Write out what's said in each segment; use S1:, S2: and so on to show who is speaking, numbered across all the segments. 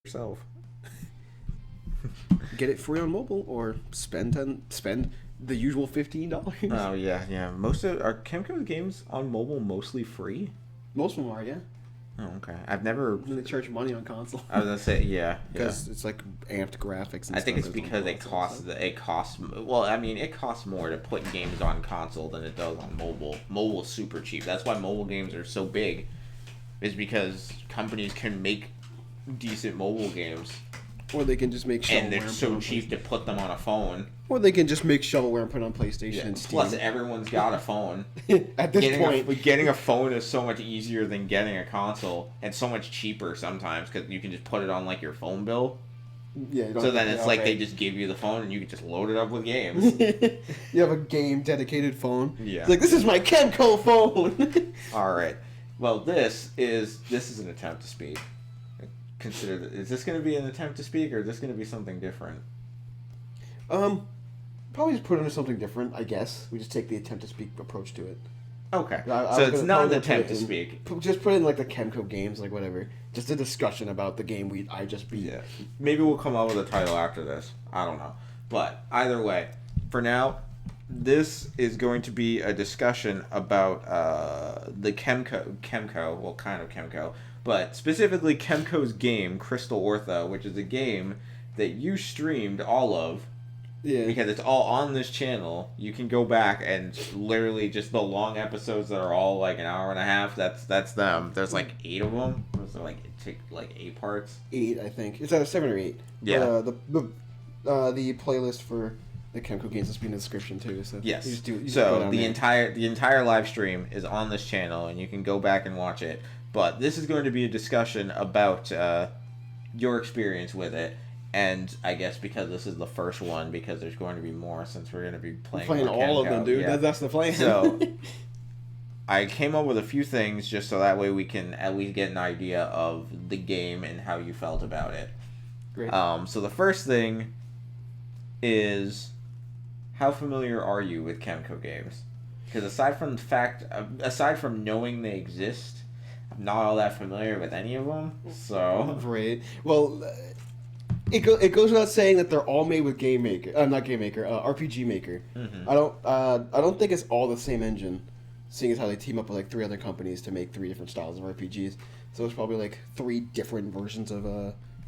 S1: yourself.
S2: Get it free on mobile or spend the usual $15.
S1: Oh yeah. Most of are Kemco's games on mobile mostly free.
S2: Most of them are, yeah.
S1: Oh, okay. I've never.
S2: They charge money on console.
S1: I was gonna say yeah,
S2: because it's like amped graphics. And
S1: I think
S2: stuff
S1: it's because it costs. Well, I mean, it costs more to put games on console than it does on mobile. Mobile's super cheap. That's why mobile games are so big. Is because companies can make decent mobile games.
S2: Or they can just make shovelware
S1: and they're so cheap to put them on a phone.
S2: Or they can just make shovelware and put it on PlayStation and Steam.
S1: Plus, everyone's got a phone.
S2: At this point.
S1: Getting a phone is so much easier than getting a console. And so much cheaper sometimes, because you can just put it on, like, your phone bill.
S2: Yeah.
S1: So then it's like they just give you the phone, and you can just load it up with games.
S2: You have a game-dedicated phone.
S1: Yeah.
S2: It's like, this is my Kemco phone!
S1: Alright. Well, this is an attempt to speak. Is this going to be an attempt to speak, or is this going to be something different?
S2: Probably just put it into something different, I guess. We just take the attempt to speak approach to it.
S1: Okay. So it's not an attempt to speak.
S2: Just put in, like, the Kemco games, like, whatever. Just a discussion about the game I just beat. Yeah.
S1: Maybe we'll come up with a title after this. I don't know. But, either way, for now, this is going to be a discussion about the Kemco, well, kind of Kemco, but specifically Kemco's game, Crystal Ortha, which is a game that you streamed all of. Yeah. Because it's all on this channel. You can go back and literally just the long episodes that are all like an hour and a half. That's them. There's like 8 of them. So like take like 8 parts.
S2: 8, I think. It's either 7 or 8.
S1: Yeah.
S2: But, the playlist for the Kemco games will be in the description too. So
S1: yes.
S2: The
S1: entire live stream is on this channel, and you can go back and watch it. But this is going to be a discussion about your experience with it. And I guess because this is the first one, because there's going to be more since we're going to be playing
S2: all of them, dude. Yeah. That's the plan.
S1: So I came up with a few things just so that way we can at least get an idea of the game and how you felt about it.
S2: Great.
S1: So the first thing is, how familiar are you with Kemco games? Because aside from knowing they exist, I'm not all that familiar with any of them. So
S2: right. Well. It goes without saying that they're all made with RPG Maker.
S1: Mm-hmm.
S2: I don't think it's all the same engine, seeing as how they team up with like 3 other companies to make 3 different styles of RPGs. So it's probably like 3 different versions of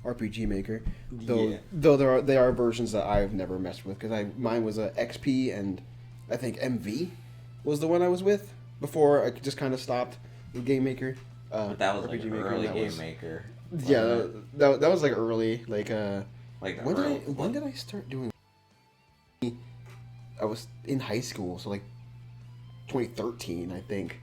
S2: RPG Maker. Though they are versions that I've never messed with, because mine was a XP, and I think MV was the one I was with before I just kind of stopped with Game Maker.
S1: But that was RPG like early Game Maker.
S2: Yeah, that was like early, like when did I start doing? I was in high school, so like 2013, I think.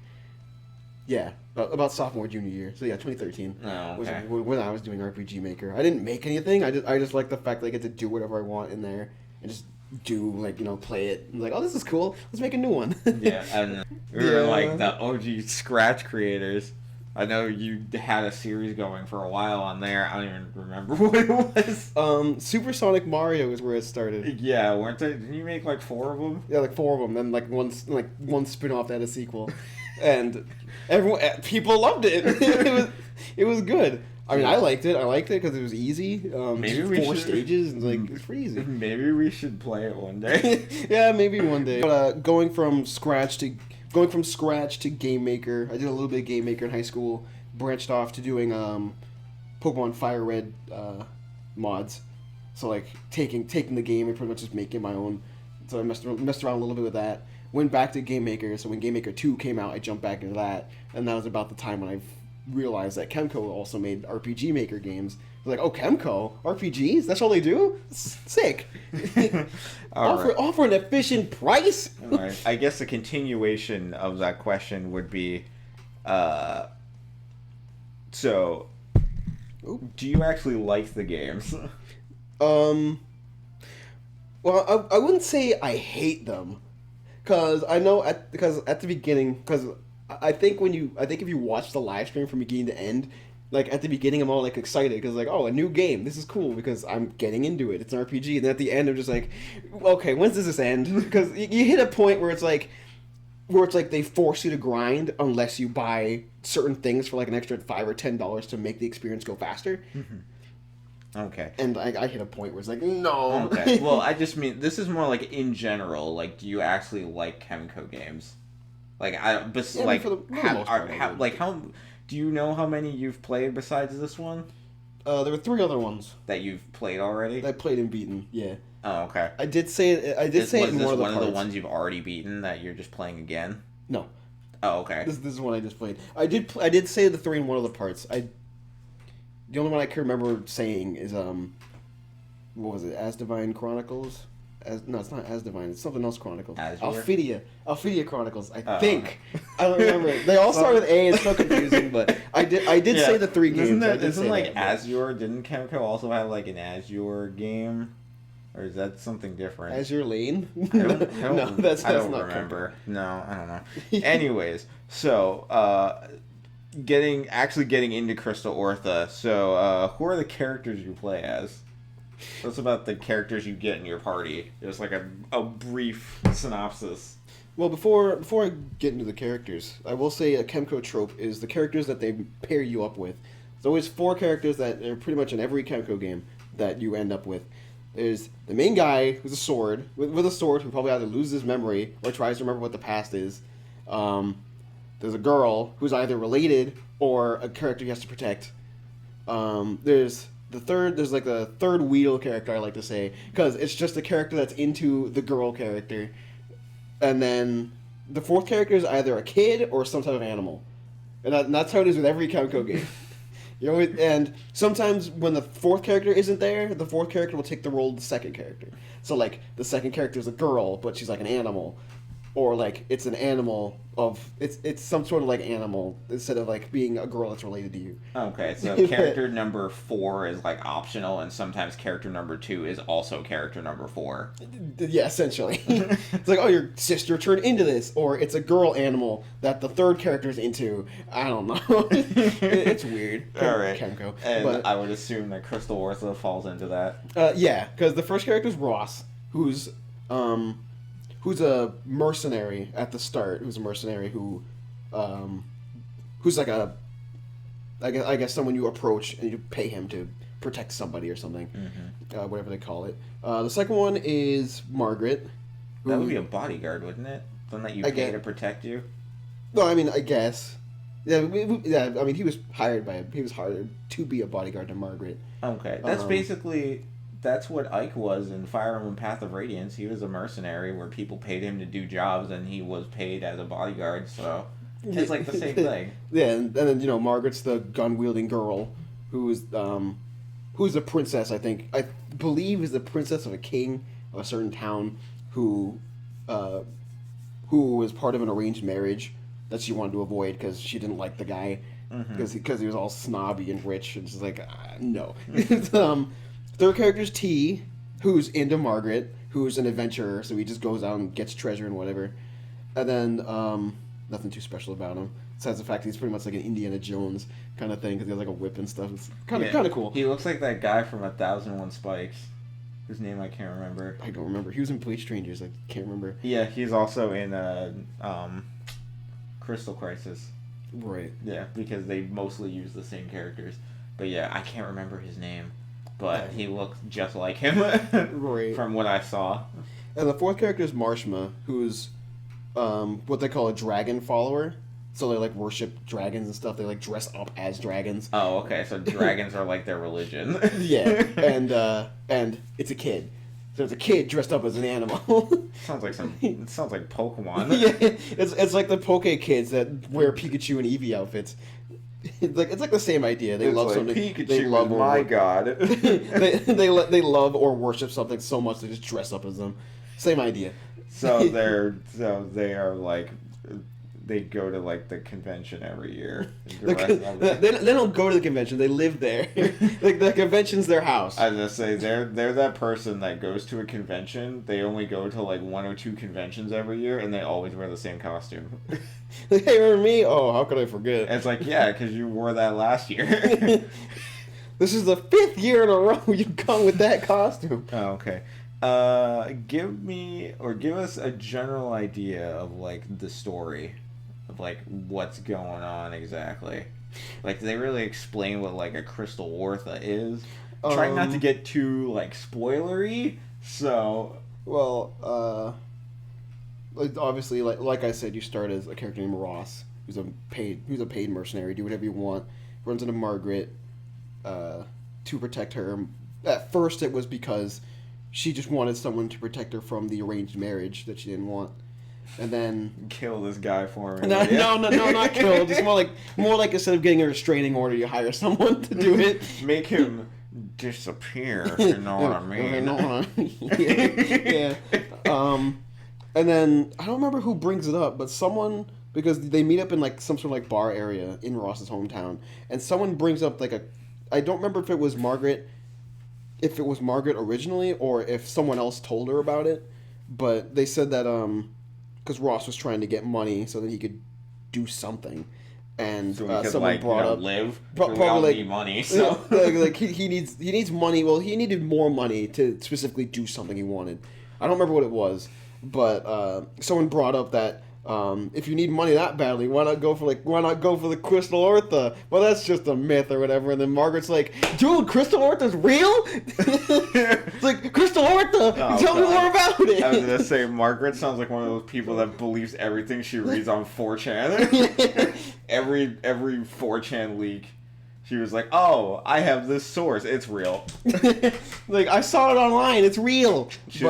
S2: Yeah, about sophomore junior year. So yeah, 2013 was when I was doing RPG Maker. I didn't make anything. I just like the fact that I get to do whatever I want in there and just play it. I'm like, oh, this is cool. Let's make a new one.
S1: Yeah, and we were like the OG Scratch creators. I know you had a series going for a while on there. I don't even remember what it was.
S2: Supersonic Mario is where it started.
S1: Yeah, didn't you make like 4 of them?
S2: Yeah, like 4 of them. Then like one spin-off that had a sequel, and people loved it. it was good. I mean, I liked it. I liked it because it was easy.
S1: Maybe we
S2: 4 stages, and it's pretty easy.
S1: Maybe we should play it one day.
S2: Yeah, maybe one day. But going from scratch to Game Maker, I did a little bit of Game Maker in high school. Branched off to doing Pokemon Fire Red mods. So like taking the game and pretty much just making my own. So I messed around a little bit with that. Went back to Game Maker. So when Game Maker 2 came out, I jumped back into that, and that was about the time when I realized that Kemco also made RPG Maker games. I was like, oh, Kemco RPGs? That's all they do? Sick. Offer an efficient price.
S1: All right. I guess the continuation of that question would be, so, do you actually like the games?
S2: Well, I wouldn't say I hate them, because I know at the beginning, because I think if you watch the live stream from beginning to end, like at the beginning I'm all like excited because like, oh, a new game, this is cool because I'm getting into it, it's an RPG, and then at the end I'm just like, okay, when does this end? Because you hit a point where it's like they force you to grind unless you buy certain things for like an extra $5 or $10 to make the experience go faster.
S1: Mm-hmm. Okay.
S2: And I hit a point where it's like, no.
S1: Okay. Well, I just mean this is more like in general. Like, do you actually like Kemco games? Like
S2: Yeah,
S1: like
S2: for the most part,
S1: how do you know how many you've played besides this one
S2: there were 3 other ones
S1: that you've played already?
S2: that I played and beaten. Yeah.
S1: Oh, okay.
S2: I did say it. I did say it in one of the parts.
S1: One of the ones you've already beaten that you're just playing again?
S2: No.
S1: Oh, okay.
S2: This is one I just played. I did say the 3 in one of the parts. The only one I can remember saying is what was it? As Divine Chronicles. No, it's not As Divine. It's something else Chronicles. Alphidia Chronicles. I think. I don't remember. They all start with A. It's so confusing, but I did say the 3 games.
S1: Isn't like Azure? Didn't Kemco also have like an Azure game? Or is that something different?
S2: Azure Lane?
S1: I don't
S2: not
S1: remember. Kemco. No, I don't know. Anyways, so getting into Crystal Ortha. So who are the characters you play as? What's about the characters you get in your party? Just like a brief synopsis.
S2: Well, before I get into the characters, I will say a Kemco trope is the characters that they pair you up with. There's always 4 characters that are pretty much in every Kemco game that you end up with. There's the main guy who's a sword, with a sword, who probably either loses his memory or tries to remember what the past is. There's a girl who's either related or a character he has to protect. There's like the third wheel character, I like to say, because it's just a character that's into the girl character. And then the 4th character is either a kid or some type of animal. And that's how it is with every Kemco game. And sometimes when the 4th character isn't there, the 4th character will take the role of the 2nd character. So, like, the 2nd character is a girl, but she's like an animal. Or, like, it's an animal it's some sort of, like, animal instead of, like, being a girl that's related to you.
S1: Okay, so character number 4 is, like, optional, and sometimes character number 2 is also character number 4.
S2: Yeah, essentially. It's like, oh, your sister turned into this, or it's a girl animal that the 3rd character's into. I don't know. It's weird.
S1: All right.
S2: Kemco.
S1: And
S2: but,
S1: I would assume that Crystal Ortha falls into that.
S2: Yeah, because the first character is Ross, who's a mercenary at the start. Who's a mercenary who's like I guess someone you approach and you pay him to protect somebody or something, whatever they call it. The second one is Margaret.
S1: That would be a bodyguard, wouldn't it? Something that you pay to protect you.
S2: No, I mean, I guess. Yeah, I mean, he was hired to be a bodyguard to Margaret.
S1: Okay, that's that's what Ike was in Fire Emblem Path of Radiance. He was a mercenary where people paid him to do jobs, and he was paid as a bodyguard, so it's like the same thing.
S2: Yeah, and then, Margaret's the gun-wielding girl who's a princess, I think. I believe is the princess of a king of a certain town who was part of an arranged marriage that she wanted to avoid because she didn't like the guy because he was all snobby and rich, and she's like, no. Third character is T, who's into Margaret, who's an adventurer, so he just goes out and gets treasure and whatever. And then, nothing too special about him, besides the fact he's pretty much like an Indiana Jones kind of thing, because he has like a whip and stuff. It's kind of cool.
S1: He looks like that guy from 1001 Spikes, whose name I can't remember.
S2: I don't remember. He was in Bleach Strangers, I can't remember.
S1: Yeah, he's also in Crystal Crisis.
S2: Right.
S1: Yeah, because they mostly use the same characters. But yeah, I can't remember his name. But he looks just like him from what I saw.
S2: And the 4th character is Marshma, who's what they call a dragon follower. So they like worship dragons and stuff. They like dress up as dragons.
S1: Oh, okay. So dragons are like their religion.
S2: Yeah, and it's a kid. So it's a kid dressed up as an animal.
S1: Sounds like Pokemon.
S2: Yeah, it's like the Poke kids that wear Pikachu and Eevee outfits. It's like the same idea. They love something.
S1: Pikachu they love is my god.
S2: they love or worship something so much they just dress up as them. Same idea.
S1: So they are like they go to like the convention every year.
S2: They don't go to the convention. They live there. Like the convention's their house.
S1: I was gonna say they're that person that goes to a convention. They only go to like 1 or 2 conventions every year, and they always wear the same costume.
S2: Hey, remember me? Oh, how could I forget?
S1: And it's like, yeah, because you wore that last year.
S2: This is the 5th year in a row you've gone with that costume.
S1: Oh, okay. Give us a general idea of like the story of like what's going on exactly. Like, do they really explain what like a Crystal Ortha is? Trying not to get too like spoilery. So
S2: well, like obviously, like I said, you start as a character named Ross, who's a paid mercenary. Do whatever you want. Runs into Margaret, to protect her. At first, it was because she just wanted someone to protect her from the arranged marriage that she didn't want. And then
S1: kill this guy for me.
S2: no, not kill. Just more like instead of getting a restraining order, you hire someone to do it.
S1: Make him disappear. You know what I mean?
S2: Yeah. And then I don't remember who brings it up, but someone, because they meet up in like some sort of like bar area in Ross's hometown, and someone brings up like I don't remember if it was Margaret originally or if someone else told her about it, but they said that because Ross was trying to get money so that he could do something, and
S1: so he could,
S2: someone
S1: like,
S2: brought up
S1: live.
S2: probably
S1: we all
S2: like
S1: need money. So
S2: like he needs money. Well, he needed more money to specifically do something he wanted. I don't remember what it was, but someone brought up that if you need money that badly, why not go for the Crystal Ortha? Well, that's just a myth or whatever. And then Margaret's like, dude, Crystal Ortha's real? It's like, Crystal Ortha, tell me more about it.
S1: I was gonna say Margaret sounds like one of those people that believes everything she reads on 4chan. every 4chan leak. She was like, "Oh, I have this source. It's real."
S2: Like, I saw it online. It's real.
S1: She's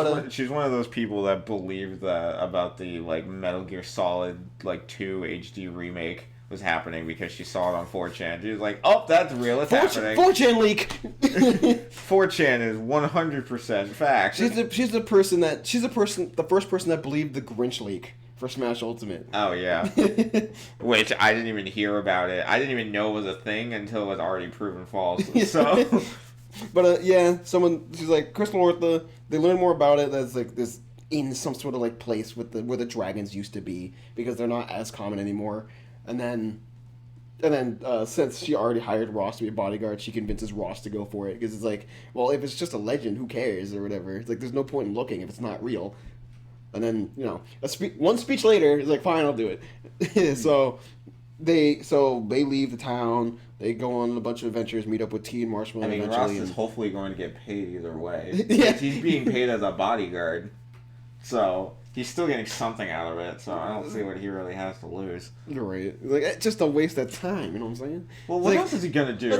S1: one of those people that believe that about the like Metal Gear Solid 2 HD remake was happening because she saw it on 4chan. She was like, "Oh, that's real. It's happening."
S2: 4chan leak.
S1: 4chan is 100% fact.
S2: She's the first person that believed the Grinch leak for Smash Ultimate.
S1: Oh, yeah. Which I didn't even hear about it. I didn't even know it was a thing until it was already proven false. So,
S2: but she's like, Crystal Ortha, they learn more about it. That's like this in some sort of like place with where the dragons used to be because they're not as common anymore. And then since she already hired Ross to be a bodyguard, she convinces Ross to go for it because it's like, well, if it's just a legend, who cares or whatever? It's like there's no point in looking if it's not real. And then, one speech later, he's like, fine, I'll do it. So they leave the town. They go on a bunch of adventures, meet up with T and Marshma.
S1: I mean,
S2: eventually,
S1: Ross is hopefully going to get paid either way. Yeah. He's being paid as a bodyguard. So he's still getting something out of it. So I don't see what he really has to lose.
S2: You're right. Like, it's just a waste of time, you know what I'm saying?
S1: Well, what else is he going to do?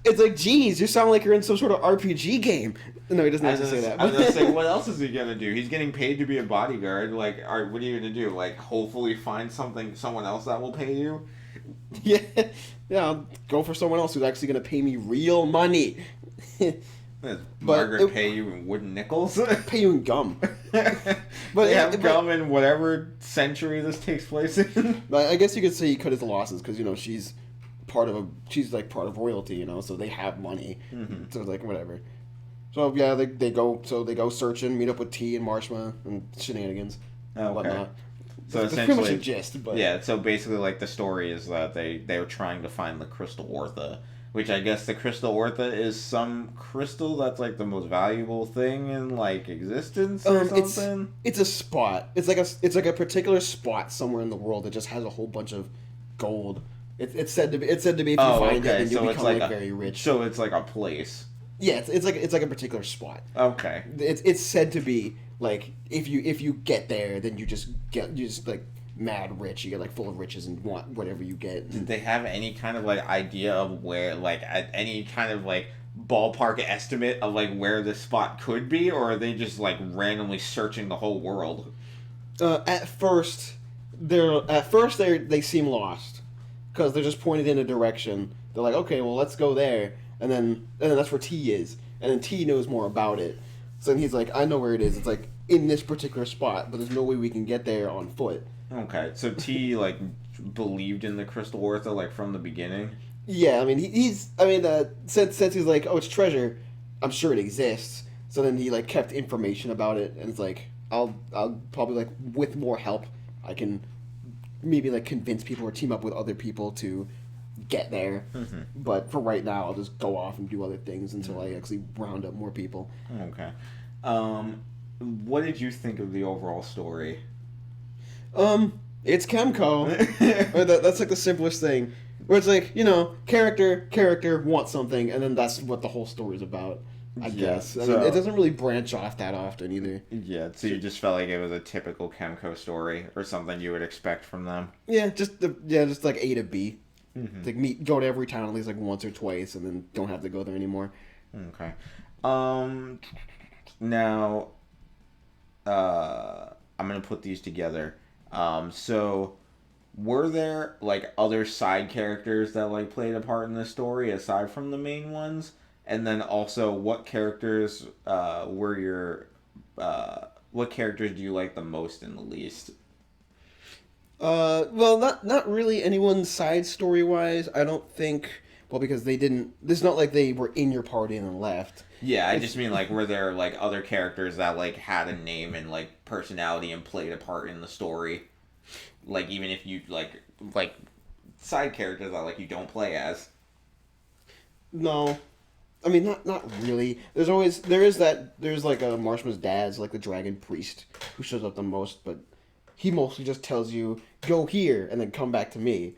S2: It's like, geez, you sound like you're in some sort of RPG game. No, he doesn't have to say that.
S1: I was going to say, what else is he going to do? He's getting paid to be a bodyguard. Like, what are you going to do? Like, hopefully find someone else that will pay you?
S2: Yeah, I'll go for someone else who's actually going to pay me real money.
S1: Margaret pay you in wooden nickels?
S2: Pay you in gum.
S1: But they have gum in whatever century this takes place in.
S2: But I guess you could say he cut his losses because, she's part of royalty, so they have money. Mm-hmm. So it's like, whatever. So yeah, they go searching, meet up with T and Marshma and shenanigans and whatnot.
S1: So
S2: that's
S1: essentially,
S2: pretty much a gist. But
S1: yeah, so basically, like, the story is that they were trying to find the Crystal Ortha, which I guess the Crystal Ortha is some crystal that's like the most valuable thing in like existence or something.
S2: It's a spot. It's like a particular spot somewhere in the world that just has a whole bunch of gold. It's said to be if you find it, then you become very rich.
S1: So it's like a place.
S2: Yeah, it's like a particular spot.
S1: Okay.
S2: It's said to be like if you get there, then you just like mad rich. You get like full of riches and want whatever you get.
S1: Did they have any kind of like idea of where, like, any kind of like ballpark estimate of like where this spot could be, or are they just like randomly searching the whole world?
S2: At first they seem lost because they're just pointed in a direction. They're like, okay, well, let's go there, and then that's where T is, and then T knows more about it. So then he's like, I know where it is. It's like in this particular spot, but there's no way we can get there on foot.
S1: Okay, so T like believed in the Crystal Ortha like from the beginning.
S2: Yeah, I mean since he's like, oh, it's treasure, I'm sure it exists. So then he like kept information about it, and it's like, I'll probably like with more help, I can maybe like convince people or team up with other people to get there. Mm-hmm. But for right now, I'll just go off and do other things until I actually round up more people.
S1: Okay. What did you think of the overall story?
S2: It's Kemco. That's like the simplest thing. Where it's like, character wants something, and then that's what the whole story's about, I guess. I mean, it doesn't really branch off that often either.
S1: Yeah, so you just felt like it was a typical Kemco story or something you would expect from them.
S2: Yeah, just like A to B. Mm-hmm. Like go to every town at least like once or twice, and then don't have to go there anymore.
S1: Okay. Now, I'm gonna put these together. So, were there like other side characters that like played a part in the story aside from the main ones? And then also, what characters were your what characters do you like the most and the least?
S2: Well, not really anyone's side story wise. I don't think. Well, because they didn't. It's not like they were in your party and then left.
S1: Yeah, I just mean like, were there like other characters that like had a name and like personality and played a part in the story? Like even if you like side characters that like you don't play as.
S2: No, I mean not really. There's like Marshma's dad's like the dragon priest who shows up the most, but he mostly just tells you go here and then come back to me.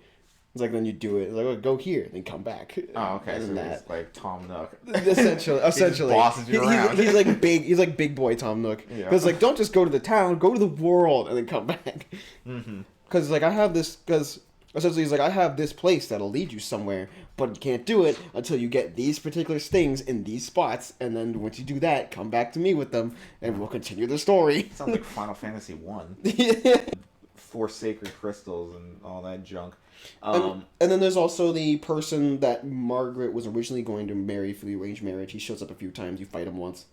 S2: It's like then you do it. It's like, oh, go here, then come back.
S1: Oh, okay. So it's like Tom Nook.
S2: Essentially,
S1: he bosses you around.
S2: He's like big. He's like big boy Tom Nook.
S1: Yeah.
S2: Because like don't just go to the town, go to the world, and then come back. Because like I have this. Because essentially he's like I have this place that'll lead you somewhere, but you can't do it until you get these particular things in these spots, and then once you do that, come back to me with them, and we'll continue the story.
S1: Sounds like Final Fantasy 1. 4 sacred crystals and all that junk.
S2: And then there's also the person that Margaret was originally going to marry for the arranged marriage. He shows up a few times. You fight him once.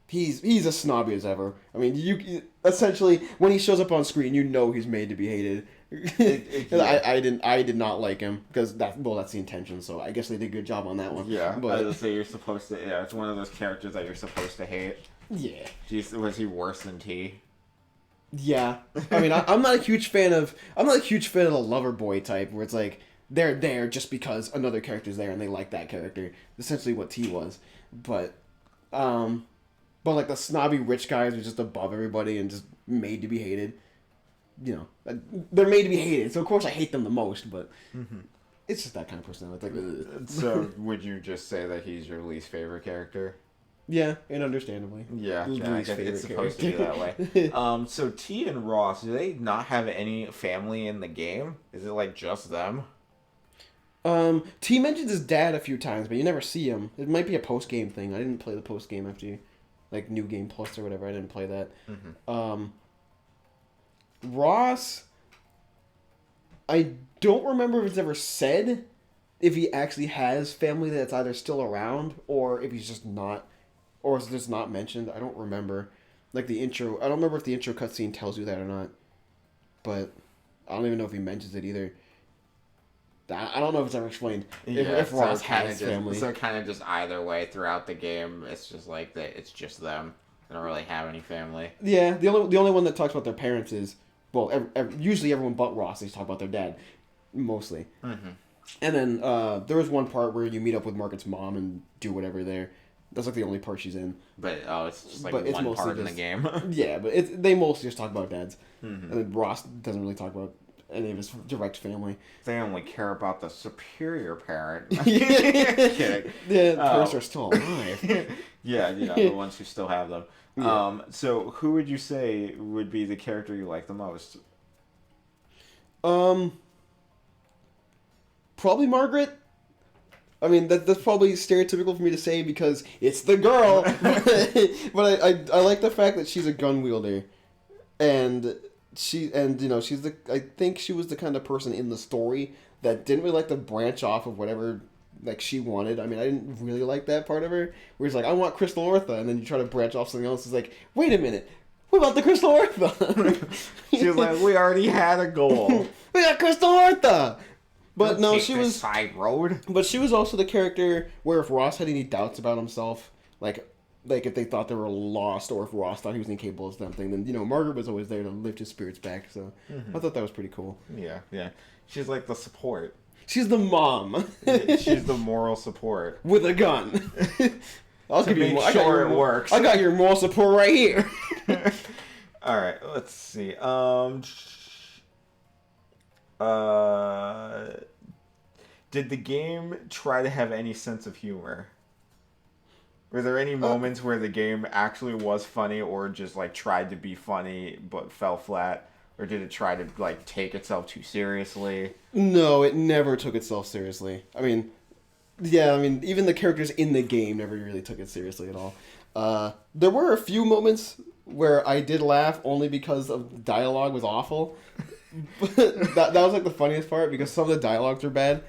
S2: He's as snobby as ever. I mean, you essentially when he shows up on screen, you know he's made to be hated. Yeah. I did not like him because that's the intention. So I guess they did a good job on that one.
S1: Yeah,
S2: but
S1: I would say you're supposed to. Yeah, it's one of those characters that you're supposed to hate.
S2: Yeah.
S1: Jeez, was he worse than T?
S2: Yeah, I mean, I'm not a huge fan of the lover boy type where it's like they're there just because another character's there and they like that character. Essentially, what T was, but like the snobby rich guys are just above everybody and just made to be hated. You know, they're made to be hated, so of course I hate them the most. But it's just that kind of personality. Like,
S1: so would you just say that he's your least favorite character?
S2: Yeah, and understandably.
S1: Yeah, I guess it's supposed to be that way. So T and Ross, do they not have any family in the game? Is it like just them?
S2: T mentions his dad a few times, but you never see him. It might be a post game thing. I didn't play the post game after like New Game Plus or whatever. I didn't play that. Ross, I don't remember if it's ever said if he actually has family that's either still around or if he's just not. Or is this not mentioned? I don't remember. Like the intro, I don't remember if the intro cutscene tells you that or not. But I don't even know if he mentions it either. I don't know if it's ever explained. If Ross has family.
S1: So kind of just either way throughout the game, it's just like that. It's just them. They don't really have any family.
S2: Yeah, the only one that talks about their parents is usually everyone but Ross. They talk about their dad, mostly. And then there was one part where you meet up with Margaret's mom and do whatever there. That's like the only part she's in.
S1: But it's just like one part in the game.
S2: Yeah, but they mostly just talk about dads. And then Ross doesn't really talk about any of his direct family.
S1: They only care about the superior parent.
S2: Kidding. The parents are still alive.
S1: Yeah, the ones who still have them. Yeah. So who would you say would be the character you like the most?
S2: Probably Margaret. I mean, that's probably stereotypical for me to say because it's the girl. But I like the fact that she's a gun wielder. And she's I think she was the kind of person in the story that didn't really like to branch off of whatever like she wanted. I mean, I didn't really like that part of her. Where it's like, I want Crystal Ortha, and then you try to branch off something else. It's like, wait a minute. What about the Crystal Ortha?
S1: She was like, we already had a goal.
S2: We got Crystal Ortha! But no, she was
S1: side road.
S2: But she was also the character where if Ross had any doubts about himself, like if they thought they were lost or if Ross thought he was incapable of something, then Margaret was always there to lift his spirits back. So I thought that was pretty cool.
S1: Yeah. She's like the support.
S2: She's the mom.
S1: She's the moral support
S2: with a gun.
S1: I'll give you sure it works.
S2: I got your moral support right here.
S1: All right, let's see. Uh, did the game try to have any sense of humor? Were there any moments where the game actually was funny, or just like tried to be funny but fell flat? Or did it try to like take itself too seriously?
S2: No, it never took itself seriously. I mean, yeah, I mean, even the characters in the game never really took it seriously at all. There were a few moments where I did laugh only because of the dialogue was awful. But that was like the funniest part because some of the dialogues were bad.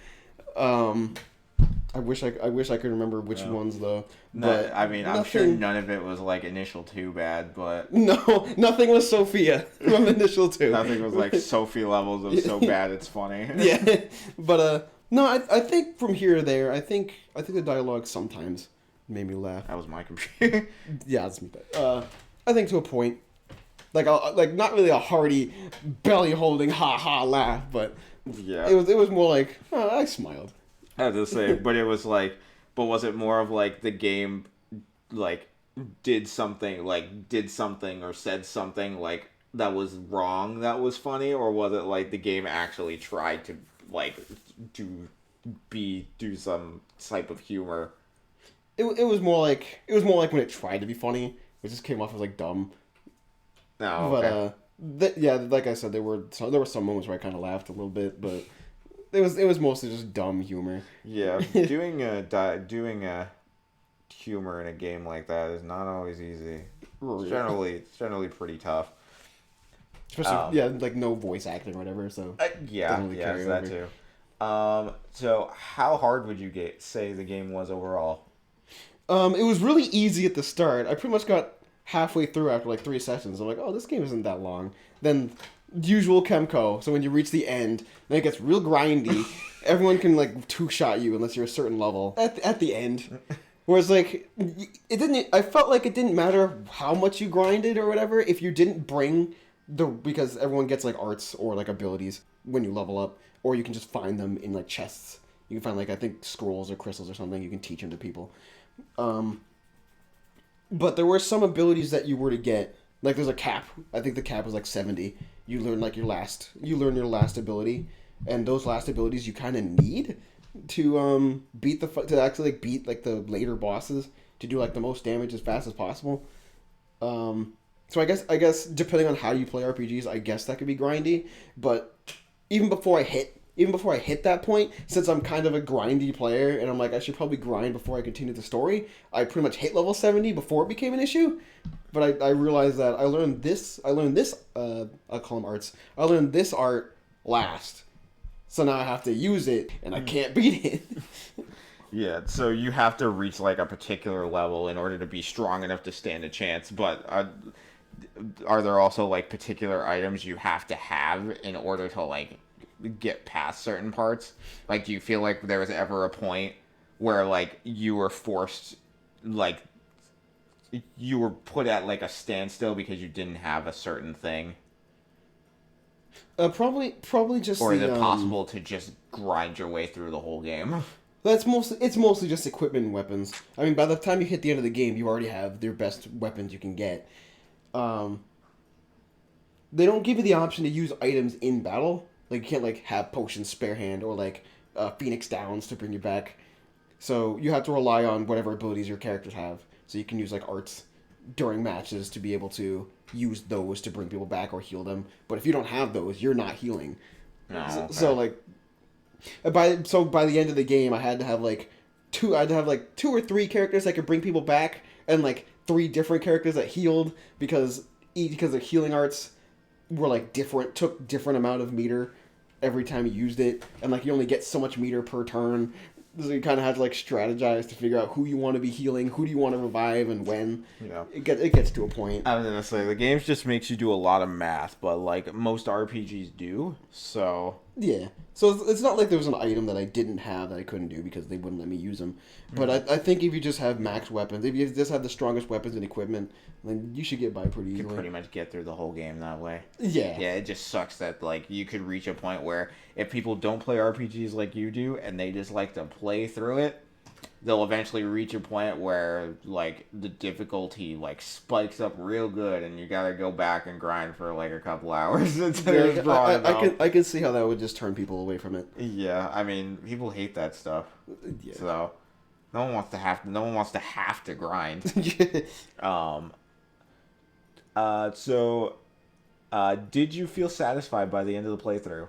S2: I wish I could remember which ones though. But
S1: I mean, I'm sure none of it was like Initial 2 bad, but
S2: no, nothing was Sophia from Initial 2.
S1: Nothing was like Sophie levels of so bad it's funny.
S2: Yeah, but no, I think from here to there, I think the dialogue sometimes made me laugh.
S1: That was my computer.
S2: Yeah, that's me. I think to a point, like not really a hearty, belly holding ha ha laugh, but
S1: yeah,
S2: it was more like I smiled.
S1: I have to say, but it was like, but was it more of like the game, like did something or said something like that was wrong that was funny, or was it like the game actually tried to like do some type of humor?
S2: It was more like when it tried to be funny, it just came off as like dumb.
S1: No, okay.
S2: But yeah, like I said, there were some moments where I kind of laughed a little bit, but it was mostly just dumb humor.
S1: Yeah, doing a humor in a game like that is not always easy. It's generally pretty tough.
S2: Especially like no voice acting or whatever. So
S1: that too. So how hard would you say the game was overall?
S2: It was really easy at the start. I pretty much got halfway through after like 3 sessions. I'm like, oh, this game isn't that long. Then usual Kemco. So when you reach the end, then it gets real grindy. Everyone can like 2-shot you unless you're a certain level at the end. Whereas like it didn't. I felt like it didn't matter how much you grinded or whatever if you didn't bring because everyone gets like arts or like abilities when you level up, or you can just find them in like chests. You can find like I think scrolls or crystals or something. You can teach them to people. But there were some abilities that you were to get. Like there's a cap. I think the cap was like 70. You learn your last ability, and those last abilities you kind of need to actually like beat like the later bosses to do like the most damage as fast as possible. So I guess depending on how you play RPGs, I guess that could be grindy. But even before I hit that point, since I'm kind of a grindy player and I'm like I should probably grind before I continue the story, I pretty much hit level 70 before it became an issue. But I realized that I learned this I'll call them arts. I learned this art last. So now I have to use it and I can't beat it.
S1: Yeah, so you have to reach like a particular level in order to be strong enough to stand a chance, but are there also like particular items you have to have in order to like get past certain parts? Like, do you feel like there was ever a point where like you were forced, like you were put at like a standstill because you didn't have a certain thing?
S2: Probably just.
S1: Or is it possible to just grind your way through the whole game?
S2: It's mostly just equipment and weapons. I mean, by the time you hit the end of the game, you already have your best weapons you can get. They don't give you the option to use items in battle. Like you can't like have potions spare hand or like Phoenix Downs to bring you back. So you have to rely on whatever abilities your characters have. So you can use like arts during matches to be able to use those to bring people back or heal them. But if you don't have those, you're not healing.
S1: No. Okay.
S2: So like by the end of the game, I had to have like 2 or 3 characters that could bring people back, and like 3 different characters that healed because the healing arts were like took different amount of meter every time you used it, and like you only get so much meter per turn. So you kind of have to like strategize to figure out who you want to be healing, who do you want to revive, and when.
S1: Yeah.
S2: It gets to a point.
S1: I was gonna say the game just makes you do a lot of math, but like most RPGs do. So
S2: yeah, so it's not like there was an item that I didn't have that I couldn't do because they wouldn't let me use them. But I think if you just have max weapons, if you just have the strongest weapons and equipment, then you should get by pretty easily.
S1: You can pretty much get through the whole game that way.
S2: Yeah.
S1: Yeah, it just sucks that like you could reach a point where if people don't play RPGs like you do and they just like to play through it, they'll eventually reach a point where like the difficulty like spikes up real good, and you gotta go back and grind for like a couple hours until it's brought about.
S2: I can see how that would just turn people away from it.
S1: Yeah, I mean, people hate that stuff.
S2: Yeah.
S1: So no one wants to have to grind. Did you feel satisfied by the end of the playthrough?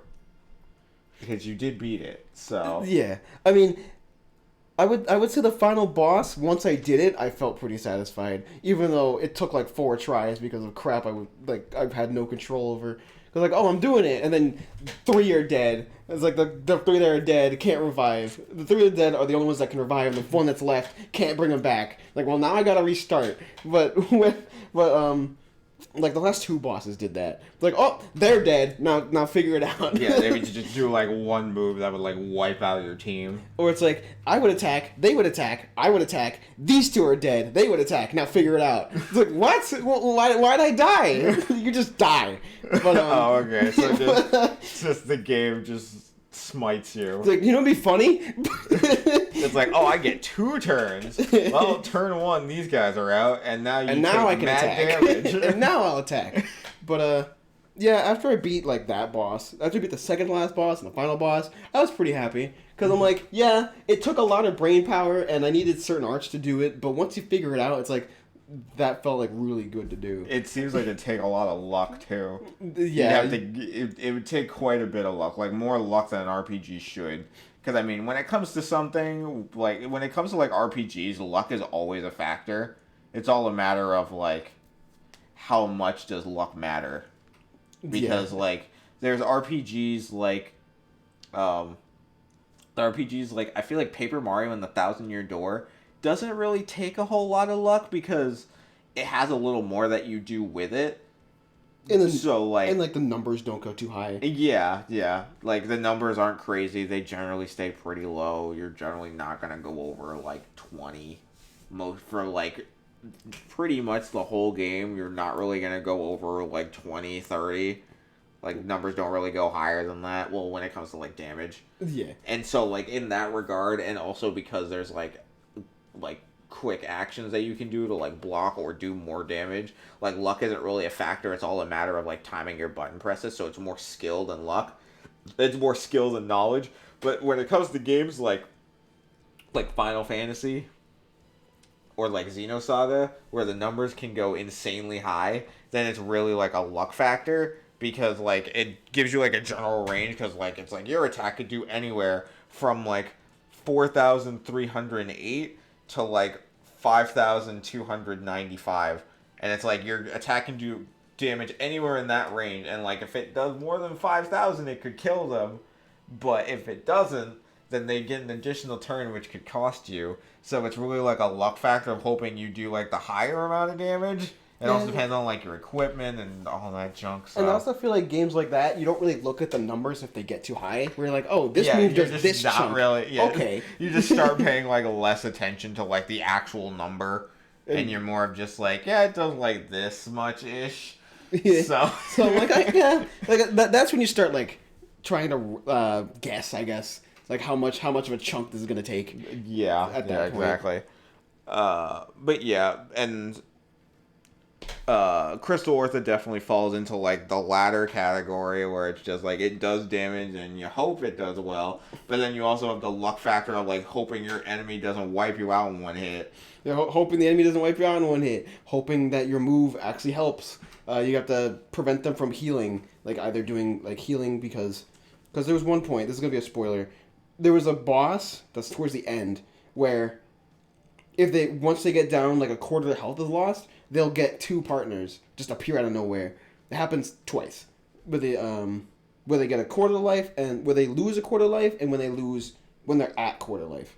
S1: Because you did beat it. So
S2: yeah, I mean, I would say the final boss, once I did it, I felt pretty satisfied, even though it took like 4 tries because of crap I've had no control over. Cause like, oh, I'm doing it, and then 3 are dead. It's like the 3 that are dead can't revive. The 3 that are dead are the only ones that can revive. The 1 that's left can't bring them back. Like, well, now I gotta restart. But like the last 2 bosses did that. Like, oh, they're dead. Now figure it out.
S1: yeah, they would just do like one move that would like wipe out your team.
S2: Or it's like, I would attack, they would attack, I would attack, these 2 are dead, they would attack, now figure it out. It's like, what? Well, why'd I die? You just die. But,
S1: oh, okay. So just the game just smites you.
S2: It's like, you know what'd be funny?
S1: It's like, oh, I get 2 turns. Well, turn 1, these guys are out, and now you take
S2: I can
S1: mad
S2: attack.
S1: damage.
S2: And now I'll attack. But, yeah, after I beat, like, that boss, after I beat the second last boss and the final boss, I was pretty happy. Because I'm like, yeah, it took a lot of brain power, and I needed certain arts to do it, but once you figure it out, it's like, that felt, like, really good to do.
S1: It seems like it'd take a lot of luck, too.
S2: Yeah.
S1: It would take quite a bit of luck, like, more luck than an RPG should. Because, I mean, when it comes to something, like, when it comes to, like, RPGs, luck is always a factor. It's all a matter of, like, how much does luck matter? Because, like, there's RPGs, like, I feel like Paper Mario and the Thousand Year Door doesn't really take a whole lot of luck because it has a little more that you do with it.
S2: And
S1: the
S2: numbers don't go too high.
S1: Yeah. Like, the numbers aren't crazy. They generally stay pretty low. You're generally not going to go over, like, 20. For, like, pretty much the whole game, you're not really going to go over, like, 20, 30. Like, numbers don't really go higher than that. Well, when it comes to, like, damage.
S2: Yeah.
S1: And so, like, in that regard, and also because there's, like, quick actions that you can do to like block or do more damage, like luck isn't really a factor. It's all a matter of like timing your button presses, so it's more skill than luck. It's more skill than knowledge. But when it comes to games like Final Fantasy or like Xenosaga, where the numbers can go insanely high, then it's really like a luck factor, because like it gives you like a general range, because like it's like your attack could do anywhere from like 4,308 to like 5,295, and it's like your attack can do damage anywhere in that range, and like if it does more than 5,000 it could kill them, but if it doesn't, then they get an additional turn which could cost you. So it's really like a luck factor of hoping you do like the higher amount of damage. It also depends on like your equipment and all that junk. So.
S2: And I also feel like games like that, you don't really look at the numbers if they get too high. Where you're like, oh, this move does this chunk.
S1: Really, yeah.
S2: Okay.
S1: You just start paying like less attention to like the actual number, and you're more of just like, yeah, it does like this much ish.
S2: Yeah.
S1: So
S2: like that's when you start like trying to guess, I guess, like how much of a chunk this is gonna take.
S1: Yeah.
S2: At that point.
S1: Exactly. But yeah, and. Crystal Ortha definitely falls into like the latter category, where it's just like it does damage and you hope it does well, but then you also have the luck factor of like hoping your enemy doesn't wipe you out in one hit.
S2: You're hoping the enemy doesn't wipe you out in one hit, hoping that your move actually helps. You have to prevent them from healing, like either doing like healing because there was one point, this is gonna be a spoiler, there was a boss that's towards the end where once they get down like a quarter of their health is lost, they'll get 2 partners just appear out of nowhere. It happens twice, where they get a quarter of life, and where they lose a quarter of life, and when they're at quarter life,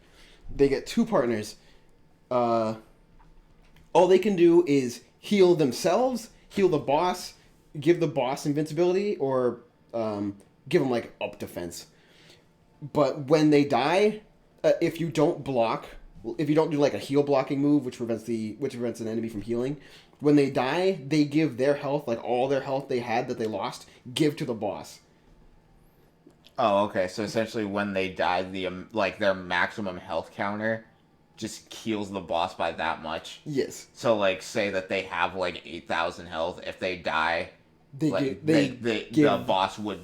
S2: they get 2 partners. All they can do is heal themselves, heal the boss, give the boss invincibility, or give them like up defense. But when they die, if you don't block. If you don't do like a heal blocking move, which prevents an enemy from healing, when they die, they give their health, like all their health they had that they lost, give to the boss.
S1: Oh, okay. So essentially, when they die, their maximum health counter just heals the boss by that much.
S2: Yes.
S1: So like, say that they have like 8,000 health. If they die, the boss would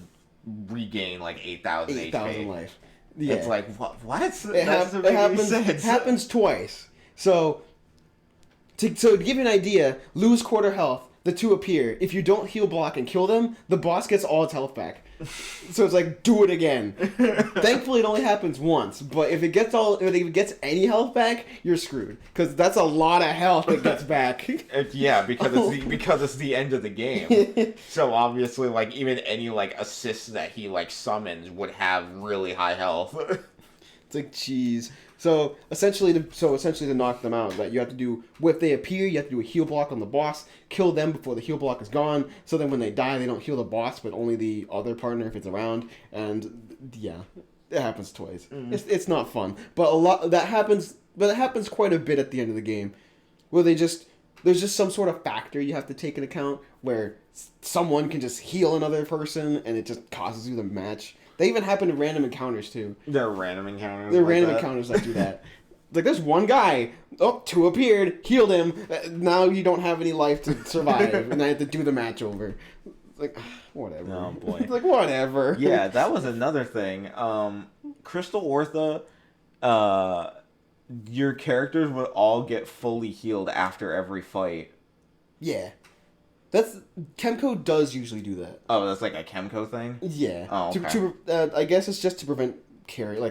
S1: regain like 8,000
S2: 8,000
S1: HP.
S2: life. Yeah.
S1: It's like what?
S2: It happens twice. So to give you an idea, lose quarter health. The two appear. If you don't heal block and kill them, the boss gets all its health back. So it's like, do it again. Thankfully, it only happens once. But if it gets any health back, you're screwed. Because that's a lot of health it gets back.
S1: Yeah, because it's the end of the game. So obviously, like even any like assists that he like summons would have really high health.
S2: It's like, jeez. So essentially, to knock them out, that you have to do, if they appear, you have to do a heal block on the boss, kill them before the heal block is gone. So then when they die, they don't heal the boss, but only the other partner if it's around. And yeah, it happens twice. It's not fun, but that happens quite a bit at the end of the game, where there's just some sort of factor you have to take into account where someone can just heal another person and it just causes you the match. They even happen in random encounters, too.
S1: They're random encounters?
S2: They're random encounters that do that. Like, there's one guy. Oh, two appeared. Healed him. Now you don't have any life to survive. And I have to do the match over. It's like, whatever.
S1: Oh, boy.
S2: It's like, whatever.
S1: Yeah, that was another thing. Crystal Ortha, your characters would all get fully healed after every fight.
S2: Yeah. Kemco does usually do that.
S1: Oh, that's like a Kemco thing?
S2: Yeah.
S1: Oh, okay.
S2: I guess it's just to prevent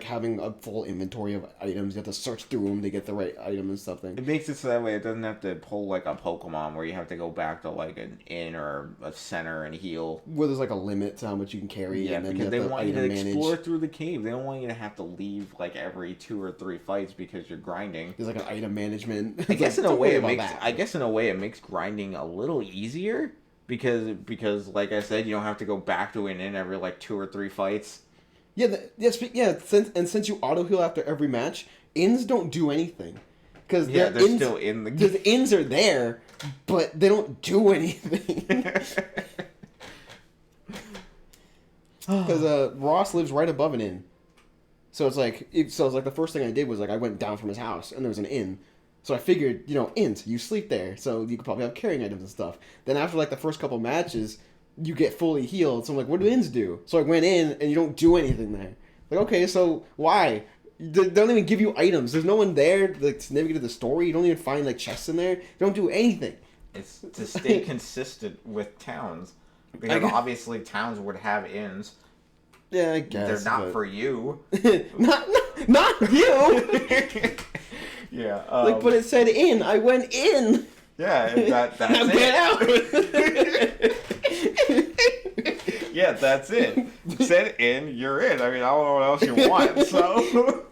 S2: having a full inventory of items. You have to search through them to get the right item and stuff.
S1: It makes it so that way it doesn't have to pull like a Pokemon where you have to go back to like an inn or a center and heal.
S2: Where there's like a limit to how much you can carry.
S1: Yeah,
S2: and then
S1: because they want you to explore
S2: manage.
S1: through the cave. They don't want you to have to leave like every 2 or 3 fights because you're grinding.
S2: There's like an item management.
S1: I guess in a way it makes grinding a little easier. Because like I said, you don't have to go back to an inn every like 2 or 3 fights. Since you auto heal after every match, inns don't do anything. Because they're still in the game.
S2: Because inns are there, but they don't do anything. Because Ross lives right above an inn, so it's like the first thing I did was like I went down from his house and there was an inn. So I figured, inns, you sleep there, so you could probably have carrying items and stuff. Then after, like, the first couple matches, you get fully healed. So I'm like, what do inns do? So I went in, and you don't do anything there. Like, okay, so why? They don't even give you items. There's no one there, like, to navigate to the story. You don't even find, like, chests in there. You don't do anything.
S1: It's to stay consistent with towns. Because obviously towns would have inns.
S2: Yeah, I guess.
S1: They're not for you.
S2: not you!
S1: Yeah.
S2: But it said in. I went in.
S1: Yeah, that's it.
S2: Get
S1: out. Yeah, that's it. It said in, you're in. I mean, I don't know what else you want, so.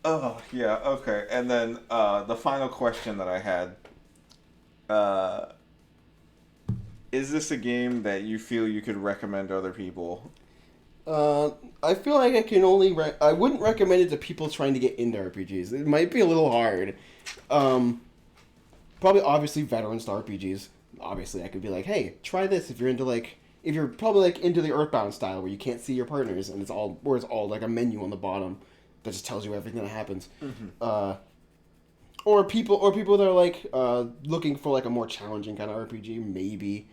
S1: Oh, yeah, okay. And then the final question that I had. Is this a game that you feel you could recommend to other people?
S2: I feel like I can only I wouldn't recommend it to people trying to get into RPGs. It might be a little hard. Probably obviously veterans to RPGs. Obviously, I could be like, hey, try this if you're probably like into the Earthbound style where you can't see your partners and it's all like a menu on the bottom that just tells you everything that happens. Mm-hmm. Or people that are like looking for like a more challenging kind of RPG, maybe.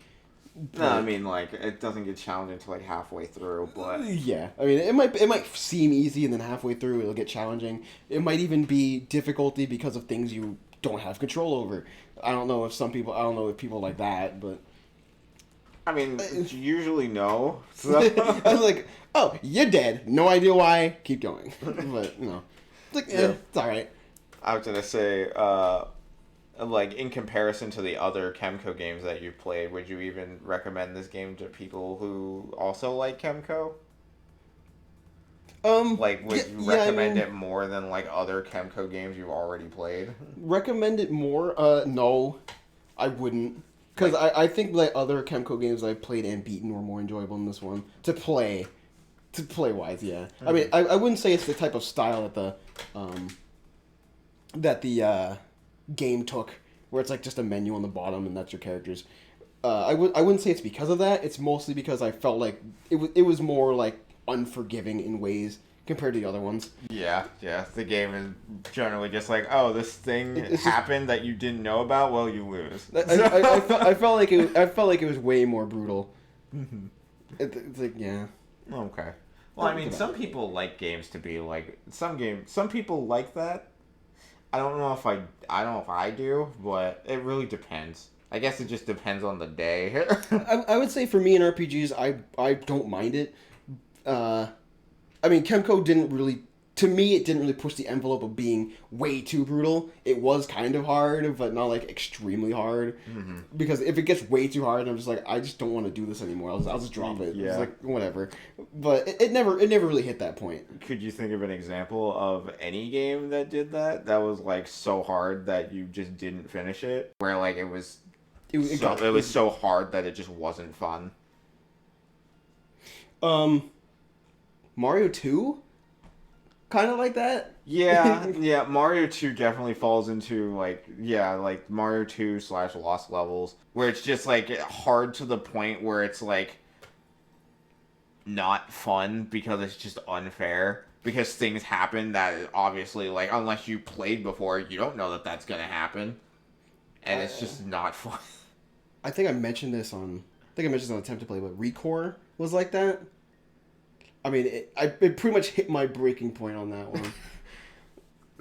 S1: No, I mean, like, it doesn't get challenging until, like, halfway through, but...
S2: Yeah. I mean, it might seem easy, and then halfway through it'll get challenging. It might even be difficulty because of things you don't have control over. I don't know if people like that, but...
S1: I mean, usually no. So.
S2: I was like, oh, you're dead. No idea why. Keep going. But, it's like, it's alright.
S1: I was gonna say, like, in comparison to the other Kemco games that you've played, would you even recommend this game to people who also like Kemco? Like, would you recommend it more than, like, other Kemco games you've already played? Recommend
S2: it more? No, I wouldn't. Because I think, like, other Kemco games I've played and beaten were more enjoyable than this one. To play wise, yeah. Mm-hmm. I mean, I wouldn't say it's the type of style that the game took, where it's like just a menu on the bottom and that's your characters. I wouldn't say it's because of that. It's mostly because I felt like it was more like unforgiving in ways compared to the other ones.
S1: Yeah. The game is generally just like, oh, this thing happened that you didn't know about. Well, you lose.
S2: I felt like it was way more brutal. It's like, yeah.
S1: Okay. Well, I mean, some people like games to be like some people like that. I don't know if I do, but it really depends. I guess it just depends on the day.
S2: I would say for me in RPGs, I don't mind it. I mean, Kemco didn't really. To me, it didn't really push the envelope of being way too brutal. It was kind of hard, but not like extremely hard. Mm-hmm. Because if it gets way too hard, I'm just like, I just don't want to do this anymore. I'll just drop it.
S1: Yeah.
S2: It's like whatever. But it never really hit that point.
S1: Could you think of an example of any game that did that? That was like so hard that you just didn't finish it, where like it was so hard that it just wasn't fun.
S2: Mario 2? Kind of like that.
S1: Yeah. Mario 2 definitely falls into like Mario 2 / Lost Levels, where it's just like hard to the point where it's like not fun because it's just unfair. Because things happen that obviously, like, unless you played before, you don't know that that's gonna happen, and it's just not fun.
S2: I think I mentioned this on Attempt to Play, but Recore was like that. I mean, it pretty much hit my breaking point on that one.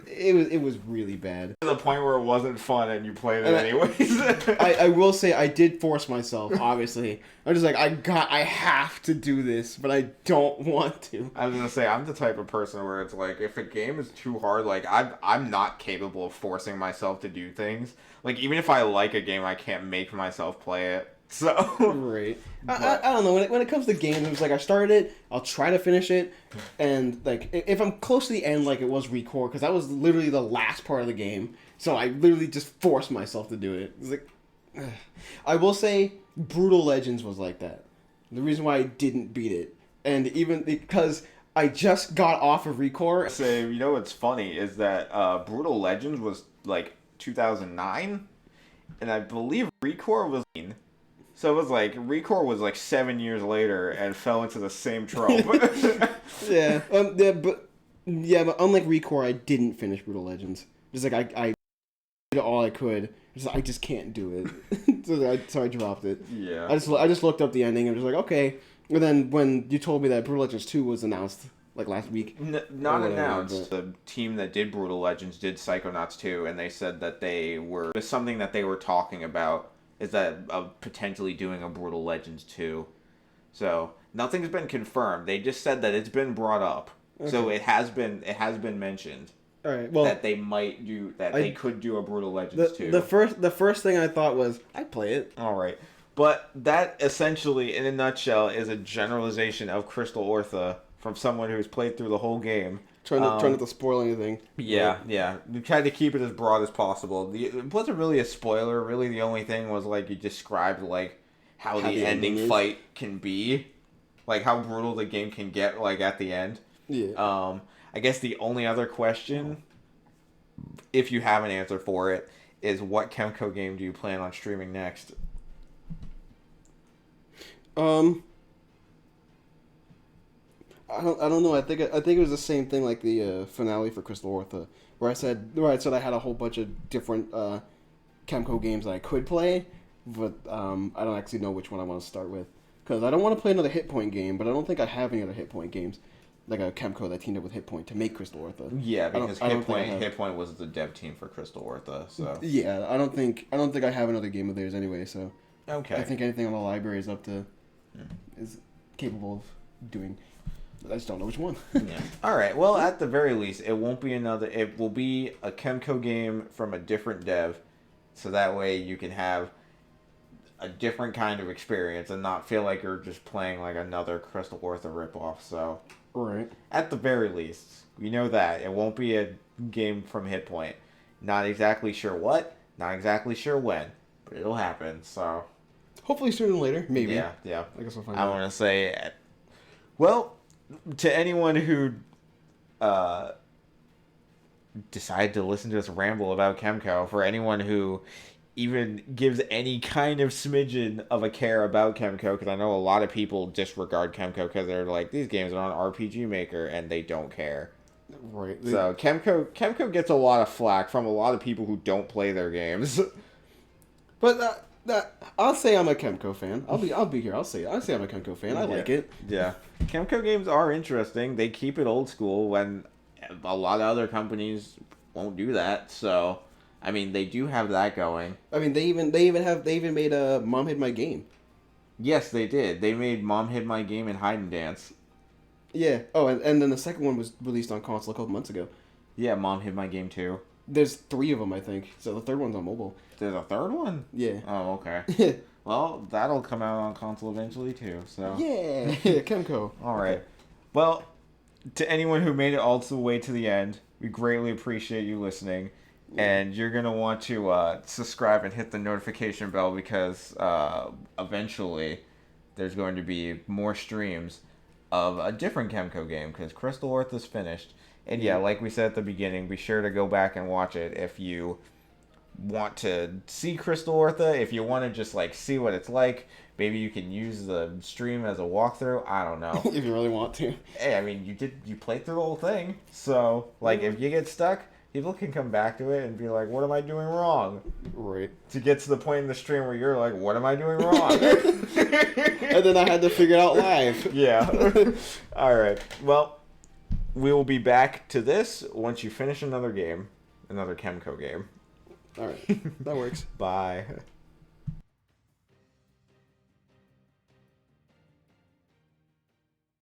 S2: It was really bad.
S1: To the point where it wasn't fun and you played it anyways.
S2: I will say I did force myself, obviously. I'm just like, I have to do this, but I don't want to.
S1: I was gonna say, I'm the type of person where it's like, if a game is too hard, like, I'm not capable of forcing myself to do things. Like, even if I like a game, I can't make myself play it. So
S2: right, I don't know, when it comes to games, it's like I started it, I'll try to finish it, and like if I'm close to the end, like it was Recore, because that was literally the last part of the game, so I literally just forced myself to do it. It's like, I will say Brutal Legends was like that. The reason why I didn't beat it, and even because I just got off of Recore.
S1: So you know what's funny is that Brutal Legends was like 2009, and I believe Recore was. So it was like, Recore was like 7 years later and fell into the same trope.
S2: Yeah, but unlike Recore, I didn't finish Brutal Legends. Just like, I did all I could. I just can't do it. so I dropped it.
S1: Yeah.
S2: I just looked up the ending and was like, okay. And then when you told me that Brutal Legends 2 was announced, like last week.
S1: Not announced. The team that did Brutal Legends did Psychonauts 2, and they said that it's something that they were talking about. Is that potentially doing a Brutal Legends 2. So nothing's been confirmed. They just said that it's been brought up. Okay. So it has been mentioned.
S2: All right. Well,
S1: that they might do that. They could do a Brutal Legends 2.
S2: The first thing I thought was I'd play it.
S1: All right. But that essentially, in a nutshell, is a generalization of Crystal Ortha from someone who's played through the whole game.
S2: Trying not to spoil anything.
S1: Yeah. We tried to keep it as broad as possible. It wasn't really a spoiler. Really, the only thing was like you described like how the ending fight can be, like how brutal the game can get, like at the end.
S2: Yeah.
S1: I guess the only other question, if you have an answer for it, is what Kemco game do you plan on streaming next?
S2: I don't know. I think it was the same thing like the finale for Crystal Ortha, where I said I had a whole bunch of different Kemco games that I could play, but I don't actually know which one I want to start with, because I don't want to play another Hit Point game, but I don't think I have any other Hit Point games, like a Kemco that teamed up with Hit Point to make Crystal Ortha.
S1: Yeah, because Hit Point was the dev team for Crystal Ortha, so
S2: yeah, I don't think I have another game of theirs anyway. So
S1: okay,
S2: I think anything on the library is is capable of doing. I just don't know which one.
S1: Yeah. All right. Well, at the very least, it won't be another. It will be a Kemco game from a different dev, so that way you can have a different kind of experience and not feel like you're just playing like another Crystal Ortha ripoff. So,
S2: right.
S1: At the very least, we know that it won't be a game from Hit Point. Not exactly sure what, not exactly sure when, but it'll happen. So,
S2: hopefully sooner than later. Maybe.
S1: Yeah.
S2: I guess we'll find out.
S1: I want to say, well. To anyone who decided to listen to us ramble about Kemco, for anyone who even gives any kind of smidgen of a care about Kemco, because I know a lot of people disregard Kemco because they're like, these games are on RPG Maker, and they don't care.
S2: Right.
S1: So Kemco gets a lot of flack from a lot of people who don't play their games.
S2: But I'll say I'm a Kemco fan. I'll be here. I'll say I'm a Kemco fan. I like it.
S1: Yeah. Kemco games are interesting. They keep it old school when a lot of other companies won't do that. So, I mean, they do have that going.
S2: I mean, they even made a Mom Hid My Game.
S1: Yes, they did. They made Mom Hid My Game and Hide and Dance.
S2: Yeah. Oh, and then the second one was released on console a couple months ago.
S1: Yeah, Mom Hid My Game too.
S2: There's 3 of them, I think. So the third one's on mobile.
S1: There's a third one?
S2: Yeah.
S1: Oh, okay. Well, that'll come out on console eventually too. So.
S2: Yeah. Kemco.
S1: All right. Well, to anyone who made it all the way to the end, we greatly appreciate you listening. And you're going to want to subscribe and hit the notification bell because eventually there's going to be more streams of a different Kemco game because Crystal Ortha's finished. And yeah, like we said at the beginning, be sure to go back and watch it if you want to see Crystal Ortha. If you want to just like see what it's like, maybe you can use the stream as a walkthrough. I don't know.
S2: If you really want to.
S1: Hey, I mean, you played through the whole thing. So, like, if you get stuck, people can come back to it and be like, what am I doing wrong?
S2: Right.
S1: To get to the point in the stream where you're like, what am I doing wrong?
S2: And then I had to figure it out live.
S1: Yeah. All right. Well, we will be back to this once you finish another game, another Kemco game.
S2: All right. That works.
S1: Bye.